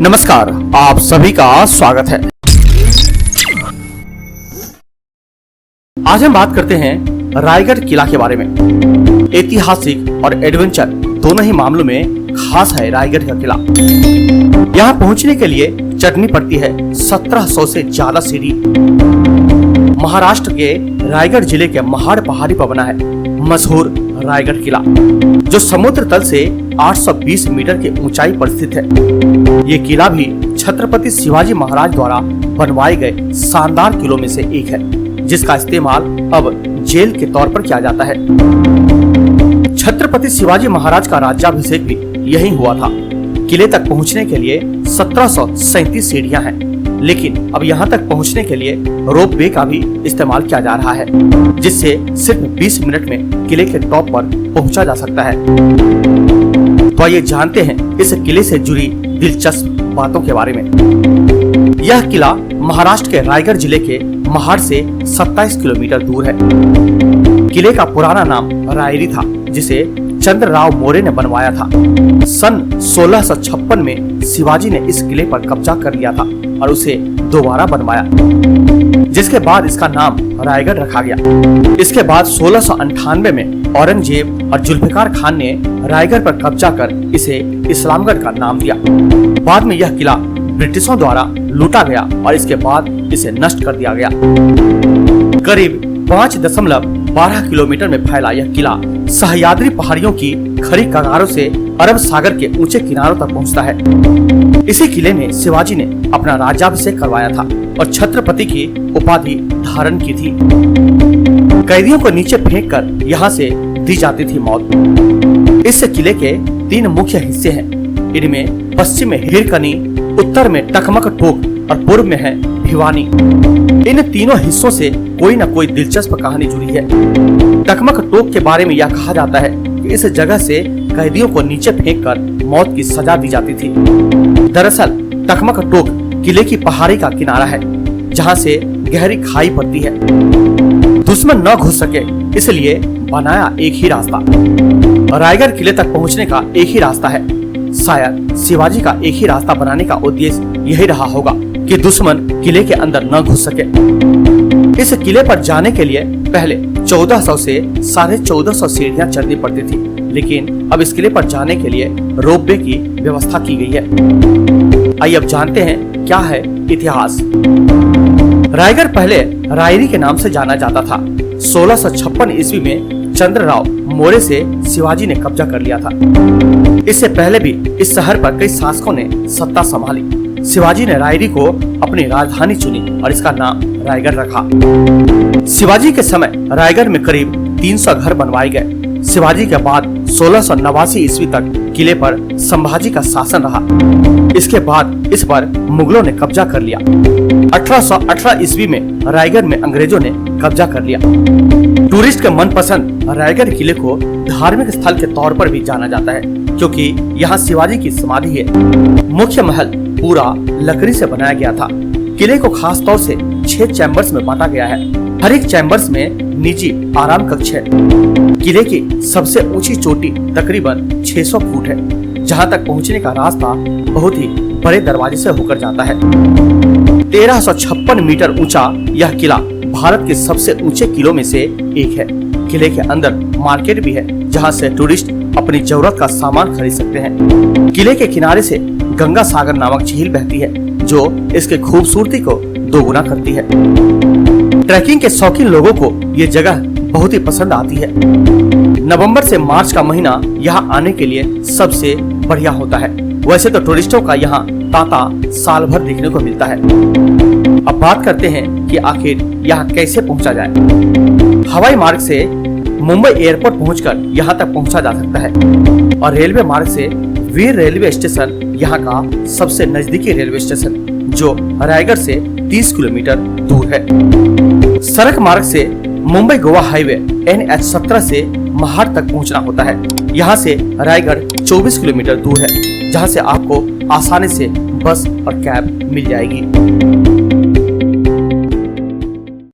नमस्कार, आप सभी का स्वागत है। आज हम बात करते हैं रायगढ़ किला के बारे में। ऐतिहासिक और एडवेंचर दोनों ही मामलों में खास है रायगढ़ का किला। यहाँ पहुँचने के लिए चढ़नी पड़ती है 1700 से ज्यादा सीढ़ी। महाराष्ट्र के रायगढ़ जिले के महाड़ पहाड़ी पर बना है मशहूर रायगढ़ किला, जो समुद्र तल से 820 मीटर की ऊंचाई पर स्थित है। ये किला भी छत्रपति शिवाजी महाराज द्वारा बनवाए गए शानदार किलों में से एक है, जिसका इस्तेमाल अब जेल के तौर पर किया जाता है। छत्रपति शिवाजी महाराज का राज्याभिषेक भी यहीं हुआ था। किले तक पहुंचने के लिए 1737 सीढ़ियां हैं, लेकिन अब यहां तक पहुंचने के लिए रोप वे का भी इस्तेमाल किया जा रहा है, जिससे सिर्फ 20 मिनट में किले के टॉप पर पहुंचा जा सकता है। तो आइए जानते हैं इस किले से जुड़ी दिलचस्प बातों के बारे में। यह किला महाराष्ट्र के रायगढ़ जिले के महाड़ से 27 किलोमीटर दूर है। किले का पुराना नाम रायरी था, जिसे चंद्रराव मौर्य ने बनवाया था। सन 1656 में शिवाजी ने इस किले पर कब्जा कर लिया था और उसे दोबारा बनवाया, जिसके बाद इसका नाम रायगढ़ रखा गया। इसके बाद 1698 में औरंगजेब और जुल्फिकार खान ने रायगढ़ पर कब्जा कर इसे इस्लामगढ़ का नाम दिया। बाद में यह किला ब्रिटिशों द्वारा लूटा गया और इसके बाद इसे नष्ट कर दिया गया। करीब 5.12 किलोमीटर में फैला यह किला सह्याद्री पहाड़ियों की खड़ी कगारों से अरब सागर के ऊंचे किनारों तक पहुंचता है। इसी किले में शिवाजी ने अपना राज्याभिषेक करवाया था और छत्रपति की उपाधि धारण की थी। कैदियों को नीचे फेंककर यहाँ से दी जाती थी मौत। इस किले के 3 मुख्य हिस्से हैं। इनमें पश्चिम में हिरकनी, उत्तर में टकमक टोक और पूर्व में है भिवानी। इन तीनों हिस्सों से कोई न कोई दिलचस्प कहानी जुड़ी है। टकमक टोक के बारे में यह कहा जाता है कि इस जगह से कैदियों को नीचे फेंककर मौत की सजा दी जाती थी। दरअसल टकमक टोक किले की पहाड़ी का किनारा है, जहां से गहरी खाई पड़ती है। दुश्मन न घुस सके, इसलिए बनाया एक ही रास्ता। रायगढ़ किले तक पहुंचने का एक ही रास्ता है। शायद शिवाजी का एक ही रास्ता बनाने का उद्देश्य यही रहा होगा कि दुश्मन किले के अंदर न घुस सके। इस किले पर जाने के लिए पहले 1400 से 1450 सीढ़ियां चढ़नी पड़ती थी, लेकिन अब इस किले पर जाने के लिए रोपवे की व्यवस्था की गई है। आइए अब जानते हैं क्या है इतिहास। रायगढ़ पहले रायरी के नाम से जाना जाता था। 1656 ईस्वी में चंद्रराव मौर्य से शिवाजी ने कब्जा कर लिया था। इससे पहले भी इस शहर पर कई शासकों ने सत्ता संभाली। शिवाजी ने रायरी को अपनी राजधानी चुनी और इसका नाम रायगढ़ रखा। शिवाजी के समय रायगढ़ में करीब 300 घर बनवाए गए। शिवाजी के बाद 1689 ईस्वी तक किले पर संभाजी का शासन रहा। इसके बाद इस पर मुगलों ने कब्जा कर लिया। 1818 ईस्वी में रायगढ़ में अंग्रेजों ने कब्जा कर लिया। टूरिस्ट के मनपसंद रायगढ़ किले को धार्मिक स्थल के तौर पर भी जाना जाता है, क्योंकि यहाँ शिवाजी की समाधि है। मुख्य महल पूरा लकड़ी से बनाया गया था। किले को खास तौर से 6 चैम्बर्स में बांटा गया है। हर एक चैम्बर्स में निजी आराम कक्ष है। किले की सबसे ऊंची चोटी तकरीबन 600 फुट है, जहां तक पहुंचने का रास्ता बहुत ही बड़े दरवाजे से होकर जाता है। 1356 मीटर ऊंचा यह किला भारत के सबसे ऊंचे किलों में से एक है। किले के अंदर मार्केट भी है, जहां से टूरिस्ट अपनी जरूरत का सामान खरीद सकते हैं। किले के किनारे से गंगा सागर नामक झील बहती है, जो इसके खूबसूरती को दोगुना करती है। ट्रैकिंग के शौकीन लोगों को ये जगह बहुत ही पसंद आती है। नवंबर से मार्च का महीना यहाँ आने के लिए सबसे बढ़िया होता है। वैसे तो टूरिस्टों का यहाँ तांता साल भर देखने को मिलता है। अब बात करते हैं कि आखिर यहाँ कैसे पहुँचा जाए। हवाई मार्ग से मुंबई एयरपोर्ट पहुंचकर यहाँ तक पहुंचा जा सकता है और रेलवे मार्ग से वीर रेलवे स्टेशन यहाँ का सबसे नजदीकी रेलवे स्टेशन, जो रायगढ़ से 30 किलोमीटर दूर है। सड़क मार्ग से मुंबई गोवा हाईवे NH17 से महाड़ तक पहुंचना होता है। यहाँ से रायगढ़ 24 किलोमीटर दूर है, जहाँ से आपको आसानी से बस और कैब मिल जाएगी।